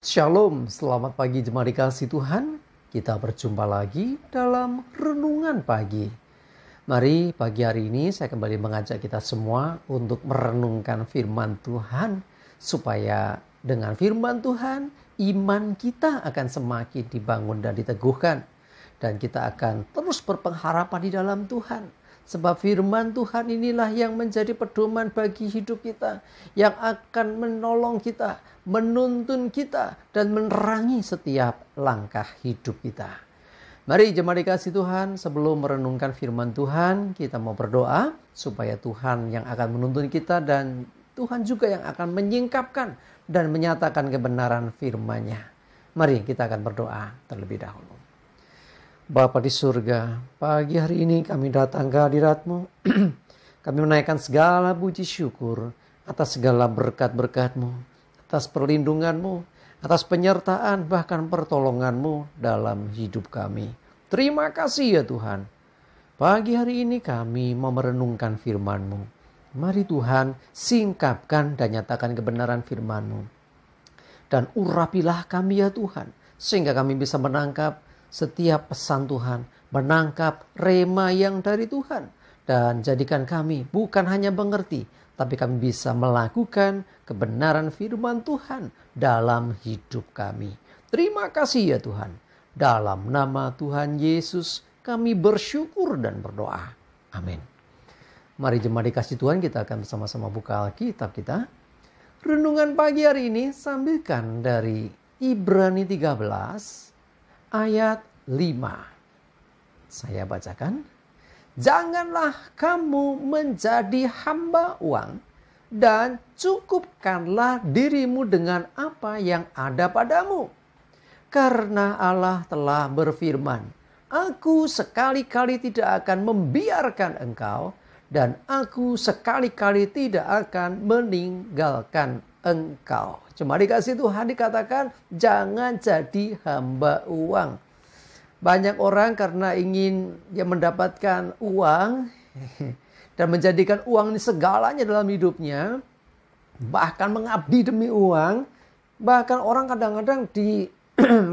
Shalom, selamat pagi jemaat dikasih Tuhan. Kita berjumpa lagi dalam renungan pagi. Mari pagi hari ini saya kembali mengajak kita semua untuk merenungkan firman Tuhan. Supaya dengan firman Tuhan, iman kita akan semakin dibangun dan diteguhkan. Dan kita akan terus berpengharapan di dalam Tuhan. Sebab firman Tuhan inilah yang menjadi pedoman bagi hidup kita. Yang akan menolong kita, menuntun kita, dan menerangi setiap langkah hidup kita. Mari jemaat dikasih Tuhan, sebelum merenungkan firman Tuhan, kita mau berdoa supaya Tuhan yang akan menuntun kita dan Tuhan juga yang akan menyingkapkan dan menyatakan kebenaran firman-Nya. Mari kita akan berdoa terlebih dahulu. Bapa di surga, pagi hari ini kami datang ke hadirat-Mu. Kami menaikkan segala puji syukur atas segala berkat-berkat-Mu, atas perlindungan-Mu, atas penyertaan bahkan pertolongan-Mu dalam hidup kami. Terima kasih ya Tuhan. Pagi hari ini kami mau merenungkan firman-Mu. Mari Tuhan singkapkan dan nyatakan kebenaran firman-Mu. Dan urapilah kami ya Tuhan, sehingga kami bisa menangkap setiap pesan Tuhan, menangkap rema yang dari Tuhan. Dan jadikan kami bukan hanya mengerti, tapi kami bisa melakukan kebenaran firman Tuhan dalam hidup kami. Terima kasih ya Tuhan. Dalam nama Tuhan Yesus kami bersyukur dan berdoa. Amin. Mari jemaat dikasih Tuhan, kita akan bersama-sama buka Alkitab kita. Renungan pagi hari ini sambilkan dari Ibrani 13 ayat 5. Saya bacakan. Janganlah kamu menjadi hamba uang dan cukupkanlah dirimu dengan apa yang ada padamu. Karena Allah telah berfirman, Aku sekali-kali tidak akan membiarkan engkau dan aku sekali-kali tidak akan meninggalkan engkau. Cuma dikasih Tuhan dikatakan jangan jadi hamba uang. Banyak orang karena ingin mendapatkan uang dan menjadikan uang ini segalanya dalam hidupnya, bahkan mengabdi demi uang. Bahkan orang kadang-kadang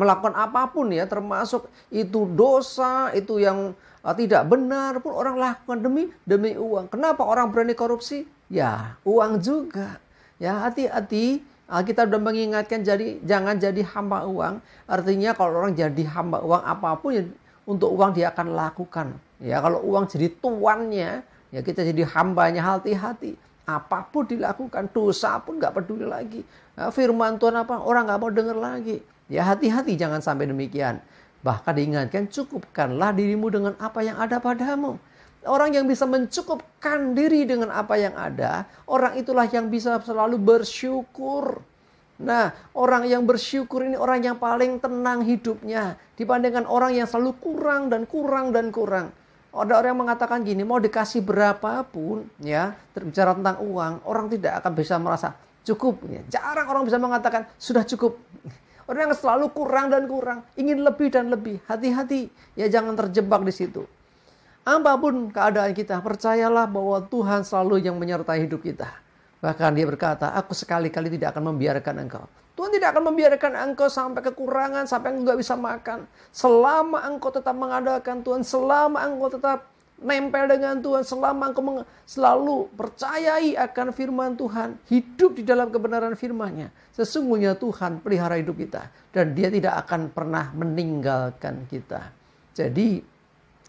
melakukan apapun ya, termasuk itu dosa, itu yang tidak benar pun orang lakukan demi uang. Kenapa orang berani korupsi? Ya, uang juga. Ya, hati-hati. Kita sudah mengingatkan jangan jadi hamba uang. Artinya kalau orang jadi hamba uang, apapun yang untuk uang dia akan lakukan. Ya, kalau uang jadi tuannya, ya kita jadi hambanya, hati-hati. Apapun dilakukan, dosa pun nggak peduli lagi. Nah, firman Tuhan apa? Orang nggak mau dengar lagi. Ya, hati-hati jangan sampai demikian. Bahkan diingatkan, cukupkanlah dirimu dengan apa yang ada padamu. Orang yang bisa mencukupkan diri dengan apa yang ada, orang itulah yang bisa selalu bersyukur. Nah, orang yang bersyukur ini orang yang paling tenang hidupnya dibandingkan orang yang selalu kurang dan kurang dan kurang. Ada orang yang mengatakan gini, mau dikasih berapapun, ya, berbicara tentang uang, orang tidak akan bisa merasa cukup. Ya. Jarang orang bisa mengatakan sudah cukup. Orang yang selalu kurang dan kurang, ingin lebih dan lebih. Hati-hati, ya jangan terjebak di situ. Apapun keadaan kita, percayalah bahwa Tuhan selalu yang menyertai hidup kita. Bahkan dia berkata, aku sekali-kali tidak akan membiarkan engkau. Tuhan tidak akan membiarkan engkau sampai kekurangan, sampai engkau nggak bisa makan. Selama engkau tetap mengadakan Tuhan, selama engkau tetap nempel dengan Tuhan, selama engkau selalu percayai akan firman Tuhan, hidup di dalam kebenaran firman-Nya. Sesungguhnya Tuhan pelihara hidup kita. Dan dia tidak akan pernah meninggalkan kita. Jadi,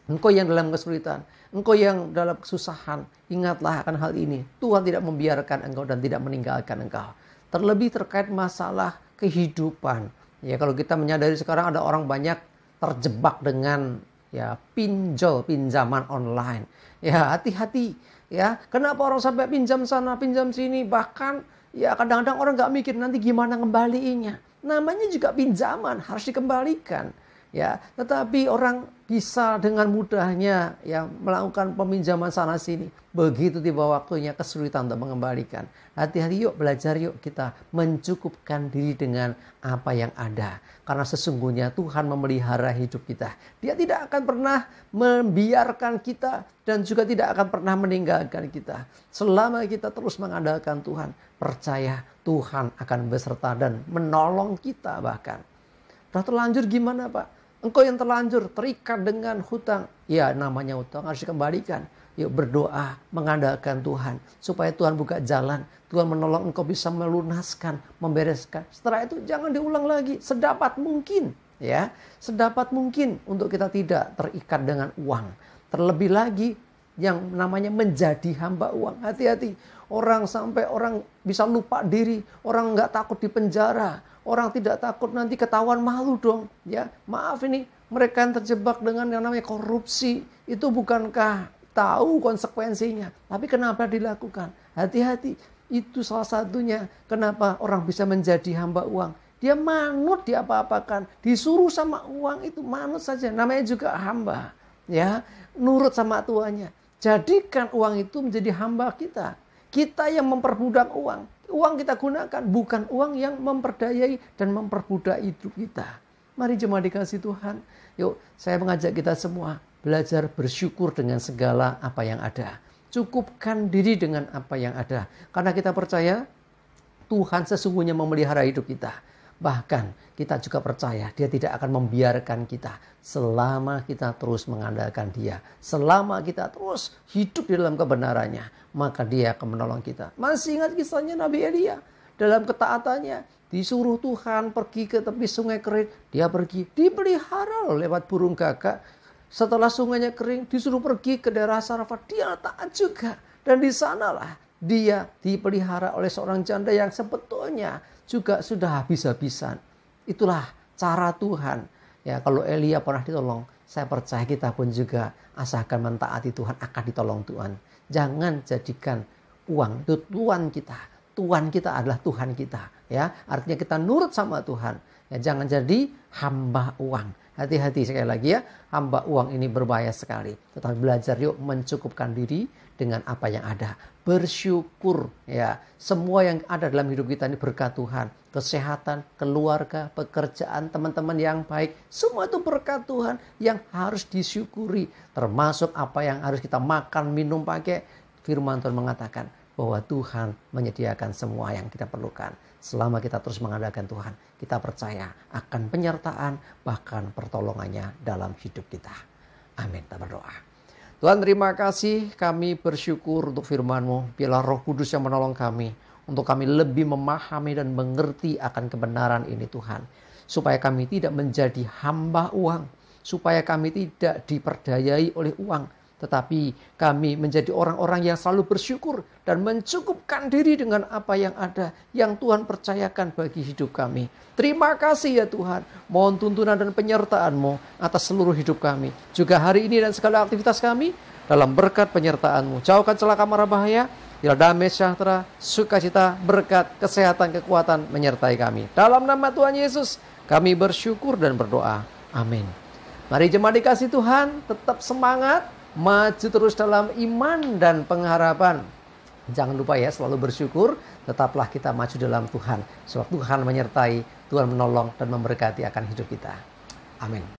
engkau yang dalam kesulitan, engkau yang dalam kesusahan, ingatlah akan hal ini. Tuhan tidak membiarkan engkau dan tidak meninggalkan engkau. Terlebih terkait masalah kehidupan. Ya, kalau kita menyadari sekarang ada orang banyak terjebak dengan ya pinjaman online. Ya, hati-hati. Ya, kenapa orang sampai pinjam sana, pinjam sini, bahkan ya kadang-kadang orang nggak mikir nanti gimana ngembaliinnya. Namanya juga pinjaman, harus dikembalikan. Ya, tetapi orang bisa dengan mudahnya ya melakukan peminjaman sana sini. Begitu tiba waktunya kesulitan untuk mengembalikan. Hati-hati yuk, belajar yuk kita mencukupkan diri dengan apa yang ada. Karena sesungguhnya Tuhan memelihara hidup kita. Dia tidak akan pernah membiarkan kita dan juga tidak akan pernah meninggalkan kita. Selama kita terus mengandalkan Tuhan, percaya Tuhan akan beserta dan menolong kita bahkan. Udah terlanjur gimana Pak? Engkau yang terlanjur terikat dengan hutang. Ya namanya hutang harus dikembalikan. Yuk berdoa mengandalkan Tuhan. Supaya Tuhan buka jalan. Tuhan menolong engkau bisa melunaskan, membereskan. Setelah itu jangan diulang lagi. Sedapat mungkin. Ya, sedapat mungkin untuk kita tidak terikat dengan uang. Terlebih lagi yang namanya menjadi hamba uang. Hati-hati. Orang sampai orang bisa lupa diri. Orang nggak takut di penjara. Orang tidak takut nanti ketahuan, malu dong. Ya, maaf ini mereka yang terjebak dengan yang namanya korupsi. Itu bukankah tahu konsekuensinya? Tapi kenapa dilakukan? Hati-hati. Itu salah satunya kenapa orang bisa menjadi hamba uang. Dia manut diapa-apakan. Disuruh sama uang itu manut saja. Namanya juga hamba. Ya, nurut sama tuannya. Jadikan uang itu menjadi hamba kita. Kita yang memperbudak uang. Uang kita gunakan bukan uang yang memperdayai dan memperbudak hidup kita. Mari jemaat dikasih Tuhan. Yuk, saya mengajak kita semua belajar bersyukur dengan segala apa yang ada. Cukupkan diri dengan apa yang ada. Karena kita percaya Tuhan sesungguhnya memelihara hidup kita. Bahkan kita juga percaya Dia tidak akan membiarkan kita selama kita terus mengandalkan Dia. Selama kita terus hidup di dalam kebenarannya, maka Dia akan menolong kita. Masih ingat kisahnya Nabi Elia? Dalam ketaatannya disuruh Tuhan pergi ke tepi sungai kering. Dia pergi, dipelihara lewat burung gagak. Setelah sungainya kering, disuruh pergi ke daerah Sarafat. Dia taat juga. Dan di sanalah dia dipelihara oleh seorang janda yang sebetulnya juga sudah habis-habisan. Itulah cara Tuhan. Ya, kalau Elia pernah ditolong, saya percaya kita pun juga asalkan mentaati Tuhan akan ditolong Tuhan. Jangan jadikan uang itu Tuhan kita. Tuhan kita adalah Tuhan kita. Ya, artinya kita nurut sama Tuhan. Ya, jangan jadi hamba uang. Hati-hati sekali lagi ya, hamba uang ini berbahaya sekali. Tetapi belajar yuk mencukupkan diri dengan apa yang ada. Bersyukur ya, semua yang ada dalam hidup kita ini berkat Tuhan. Kesehatan, keluarga, pekerjaan, teman-teman yang baik. Semua itu berkat Tuhan yang harus disyukuri. Termasuk apa yang harus kita makan, minum, pakai. Firman Tuhan mengatakan bahwa Tuhan menyediakan semua yang kita perlukan. Selama kita terus mengandalkan Tuhan, kita percaya akan penyertaan bahkan pertolongannya dalam hidup kita. Amin. Kita berdoa. Tuhan, terima kasih, kami bersyukur untuk firman-Mu. Biarlah Roh Kudus yang menolong kami untuk kami lebih memahami dan mengerti akan kebenaran ini Tuhan. Supaya kami tidak menjadi hamba uang, supaya kami tidak diperdayai oleh uang, tetapi kami menjadi orang-orang yang selalu bersyukur dan mencukupkan diri dengan apa yang ada, yang Tuhan percayakan bagi hidup kami. Terima kasih ya Tuhan. Mohon tuntunan dan penyertaan-Mu atas seluruh hidup kami. Juga hari ini dan segala aktivitas kami dalam berkat penyertaan-Mu. Jauhkan celaka mara bahaya. Biar damai sejahtera, sukacita, berkat, kesehatan, kekuatan menyertai kami. Dalam nama Tuhan Yesus kami bersyukur dan berdoa. Amin. Mari jemaat dikasih Tuhan, tetap semangat. Maju terus dalam iman dan pengharapan. Jangan lupa ya, selalu bersyukur. Tetaplah kita maju dalam Tuhan. Sebab Tuhan menyertai, Tuhan menolong dan memberkati akan hidup kita. Amin.